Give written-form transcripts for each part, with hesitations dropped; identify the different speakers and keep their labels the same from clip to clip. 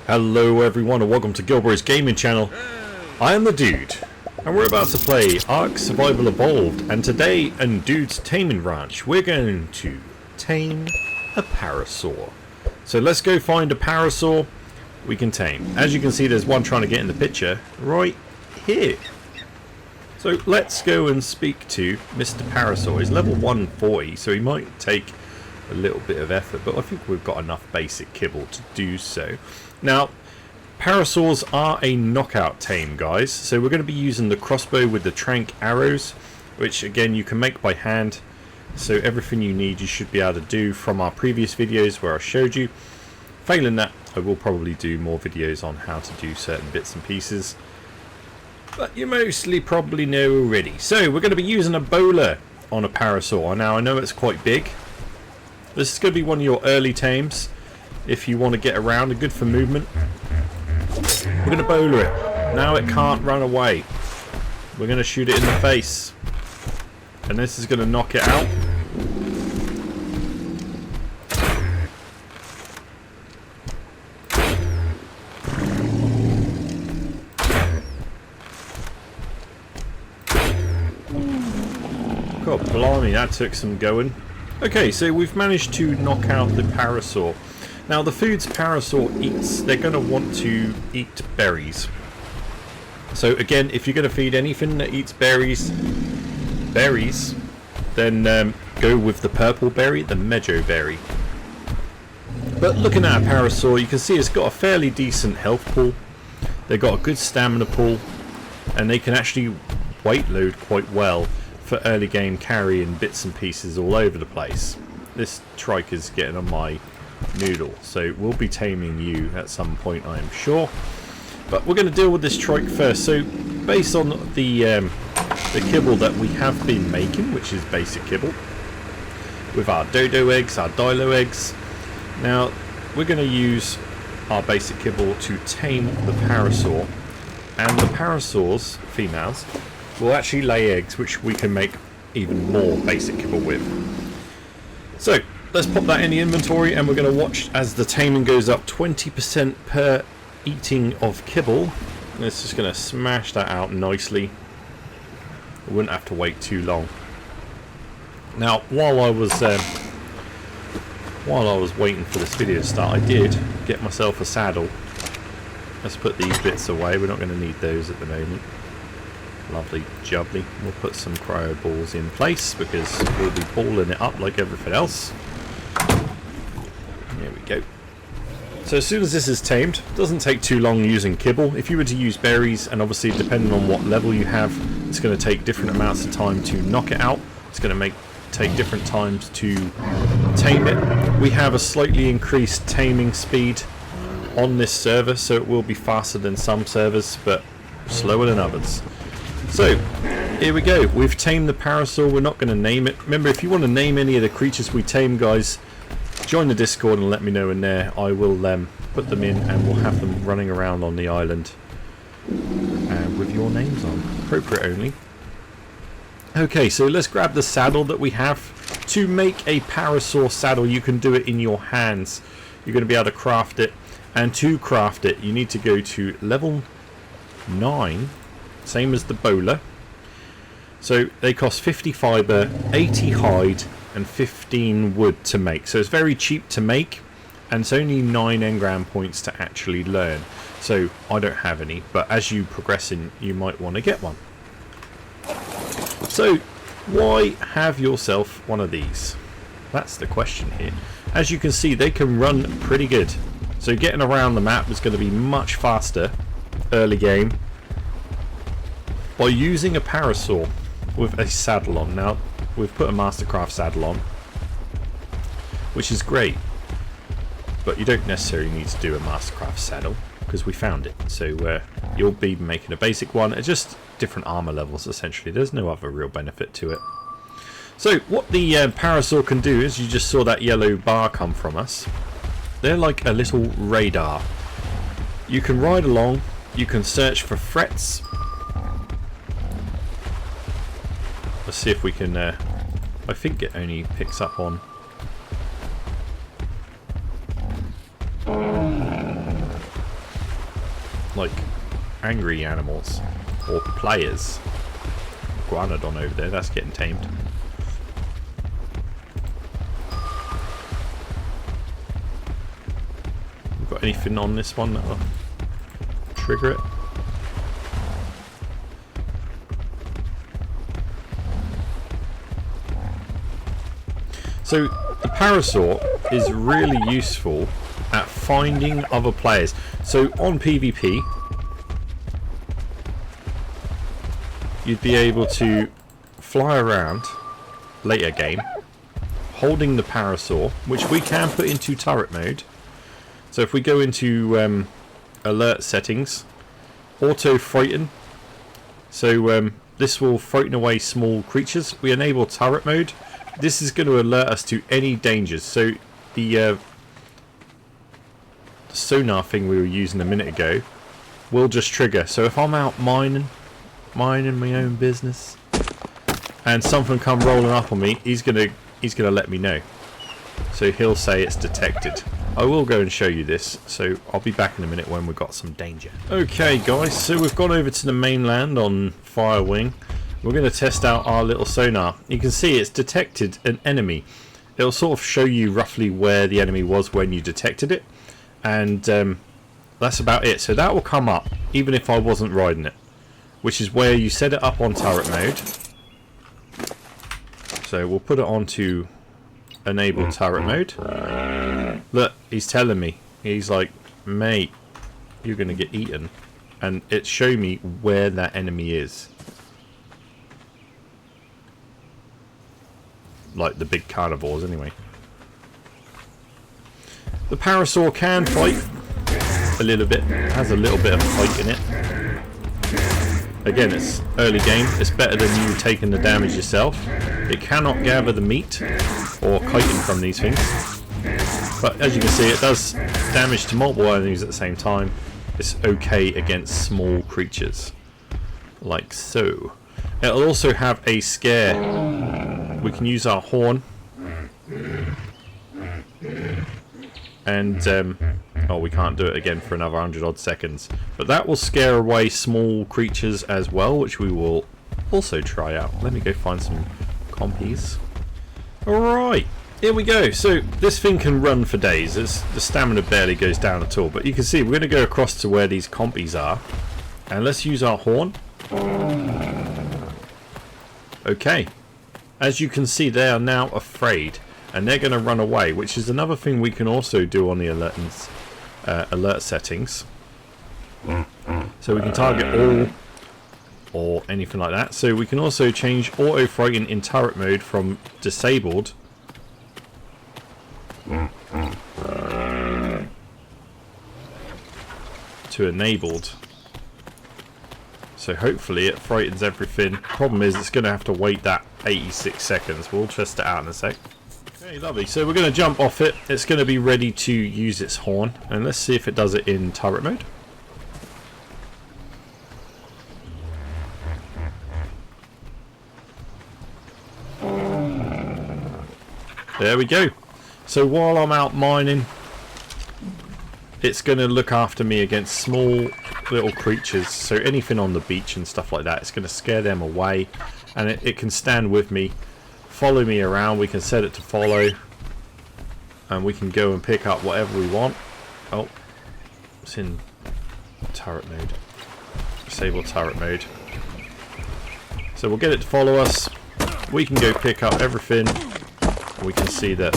Speaker 1: Hello everyone and welcome to GilBroz gaming channel. I am the Dude and we're about to play Ark Survival Evolved, and today in Dude's Taming Ranch we're going to tame a Parasaur. So let's go find a Parasaur we can tame. As you can see, there's one trying to get in the picture right here. So let's go and speak to Mr. Parasaur. He's level 140, so he might take a little bit of effort, but I think we've got enough basic kibble to do so. Now, Parasaurs are a knockout tame, guys, so we're going to be using the crossbow with the trank arrows, which again you can make by hand. So everything you need you should be able to do from our previous videos where I showed you. Failing that, I will probably do more videos on how to do certain bits and pieces, but you mostly probably know already. So we're going to be using a bowler on a Parasaur. Now I know it's quite big. This is going to be one of your early tames if you want to get around, and good for movement. We're going to bowler it. Now it can't run away. We're going to shoot it in the face, and this is going to knock it out. God blimey, that took some going. Okay, so we've managed to knock out the Parasaur. Now the foods Parasaur eats, they're going to want to eat berries. So again, if you're going to feed anything that eats berries, then go with the purple berry, the meadow berry. But looking at a Parasaur, you can see it's got a fairly decent health pool. They've got a good stamina pool, and they can actually weight load quite well for early game carrying bits and pieces all over the place. This trike is getting on my noodle, so we'll be taming you at some point, I am sure. But we're going to deal with this trike first. So based on the kibble that we have been making, which is basic kibble, with our dodo eggs, our dilo eggs. Now we're going to use our basic kibble to tame the Parasaur, and the Parasaurs, females, will actually lay eggs, which we can make even more basic kibble with. So let's pop that in the inventory, and we're going to watch as the taming goes up 20% per eating of kibble. It's just going to smash that out nicely. We wouldn't have to wait too long. Now, while I was waiting for this video to start, I did get myself a saddle. Let's put these bits away. We're not going to need those at the moment. Lovely jubbly. We'll put some cryo balls in place because we'll be balling it up like everything else. There we go. So as soon as this is tamed, it doesn't take too long using kibble. If you were to use berries, and obviously depending on what level you have, it's going to take different amounts of time to knock it out. It's going to take different times to tame it. We have a slightly increased taming speed on this server, so it will be faster than some servers, but slower than others. So here we go. We've tamed the Parasaur. We're not going to name it. Remember, if you want to name any of the creatures we tame, guys, join the Discord and let me know in there. I will put them in, and we'll have them running around on the island with your names on. Appropriate only. Okay, so let's grab the saddle that we have. To make a Parasaur saddle, you can do it in your hands. You're going to be able to craft it, and to craft it you need to go to level 9, same as the bowler. So they cost 50 fibre, 80 hide and 15 wood to make. So it's very cheap to make, and it's only 9 engram points to actually learn. So I don't have any, but as you progress in, you might want to get one. So why have yourself one of these? That's the question here. As you can see, they can run pretty good. So getting around the map is going to be much faster early game by using a Parasaur with a saddle on. Now we've put a Mastercraft saddle on, which is great, but you don't necessarily need to do a Mastercraft saddle because we found it. So you'll be making a basic one. It's just different armor levels essentially. There's no other real benefit to it. So what the Parasaur can do is, you just saw that yellow bar come from us. They're like a little radar. You can ride along, you can search for threats. Let's see if we can I think it only picks up on like angry animals or players. Iguanodon over there, that's getting tamed. We've got anything on this one that'll trigger it? So the Parasaur is really useful at finding other players. So on PvP, you'd be able to fly around later game holding the Parasaur, which we can put into turret mode. So if we go into alert settings, auto frighten, so this will frighten away small creatures. We enable turret mode. This is going to alert us to any dangers. So the sonar thing we were using a minute ago will just trigger. So if I'm out minding my own business and something come rolling up on me, he's gonna let me know. So he'll say it's detected. I will go and show you this, so I'll be back in a minute when we've got some danger. Okay guys, so we've gone over to the mainland on Firewing. We're going to test out our little sonar. You can see it's detected an enemy. It'll sort of show you roughly where the enemy was when you detected it, and that's about it. So that will come up even if I wasn't riding it, which is where you set it up on turret mode. So we'll put it on to enable turret mode. Look, he's telling me. He's like, mate, you're going to get eaten. And it showed me where that enemy is. Like the big carnivores anyway. The Parasaur can fight a little bit. It has a little bit of fight in it. Again, it's early game. It's better than you taking the damage yourself. It cannot gather the meat or chitin from these things. But as you can see, it does damage to multiple enemies at the same time. It's okay against small creatures. Like so. It'll also have a scare. We can use our horn. And, oh, we can't do it again for another 100 odd seconds. But that will scare away small creatures as well, which we will also try out. Let me go find some compies. Alright, here we go. So this thing can run for days. The stamina barely goes down at all. But you can see we're going to go across to where these compies are. And let's use our horn. Okay. As you can see, they are now afraid. And they're going to run away, which is another thing we can also do on the alert settings. So we can target all or anything like that. So we can also change auto frighten in turret mode from disabled to enabled. So hopefully it frightens everything. Problem is it's going to have to wait that 86 seconds. We'll test it out in a sec. Okay, lovely. So we're going to jump off it. It's going to be ready to use its horn. And let's see if it does it in turret mode. There we go. So while I'm out mining, it's going to look after me against small little creatures. So anything on the beach and stuff like that, it's going to scare them away. And it can stand with me, follow me around. We can set it to follow. And we can go and pick up whatever we want. Oh, it's in turret mode. Disable turret mode. So we'll get it to follow us. We can go pick up everything. We can see that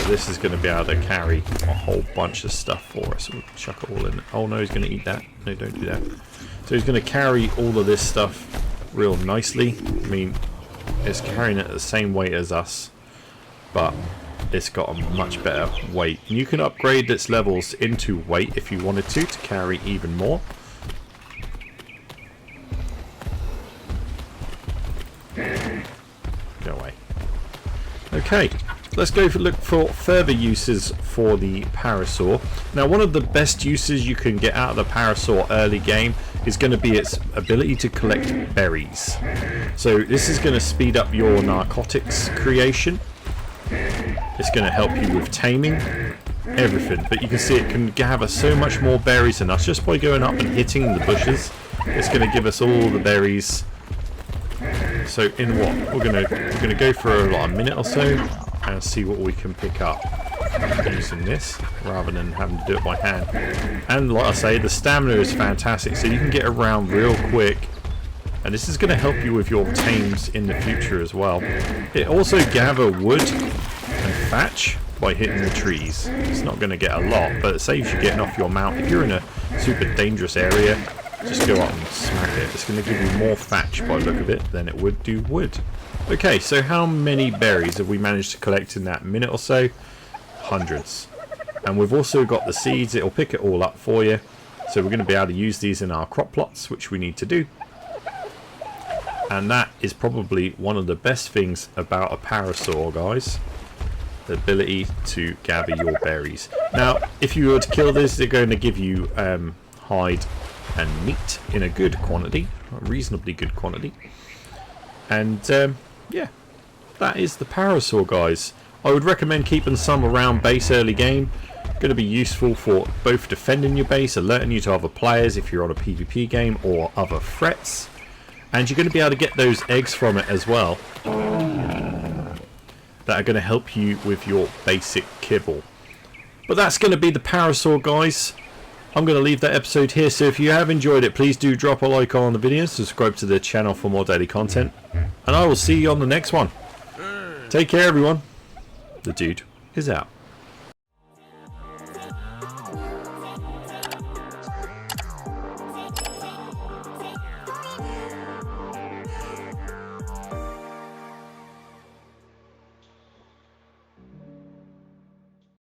Speaker 1: this is going to be able to carry a whole bunch of stuff for us. We'll chuck it all in. Oh no, he's going to eat that. No, don't do that. So he's going to carry all of this stuff real nicely. I mean, it's carrying it at the same weight as us, but it's got a much better weight. And you can upgrade its levels into weight if you wanted to carry even more. Go away. Okay, let's go look for further uses for the Parasaur. Now, one of the best uses you can get out of the Parasaur early game is going to be its ability to collect berries. So this is going to speed up your narcotics creation. It's going to help you with taming. everything. But you can see it can gather so much more berries than us just by going up and hitting the bushes. It's going to give us all the berries. So in what? We're gonna go for like a minute or so and see what we can pick up using this rather than having to do it by hand. And like I say, the stamina is fantastic, so you can get around real quick. And this is going to help you with your tames in the future as well. It also gather wood and thatch by hitting the trees. It's not going to get a lot, but it saves you getting off your mount. If you're in a super dangerous area, just go up and smack it. It's going to give you more thatch by the look of it than it would do wood. Okay, so how many berries have we managed to collect in that minute or so? Hundreds. And we've also got the seeds. It'll pick it all up for you. So we're going to be able to use these in our crop plots, which we need to do. And that is probably one of the best things about a Parasaur, guys. The ability to gather your berries. Now, if you were to kill this, they're going to give you hide and meat in a good quantity. A reasonably good quantity. And, yeah. That is the Parasaur, guys. I would recommend keeping some around base early game. Going to be useful for both defending your base, alerting you to other players if you're on a PvP game, or other threats. And you're going to be able to get those eggs from it as well, that are going to help you with your basic kibble. But that's going to be the Parasaur, guys. I'm going to leave that episode here, so if you have enjoyed it, please do drop a like on the video, subscribe to the channel for more daily content, and I will see you on the next one. Take care, everyone. The dude is out.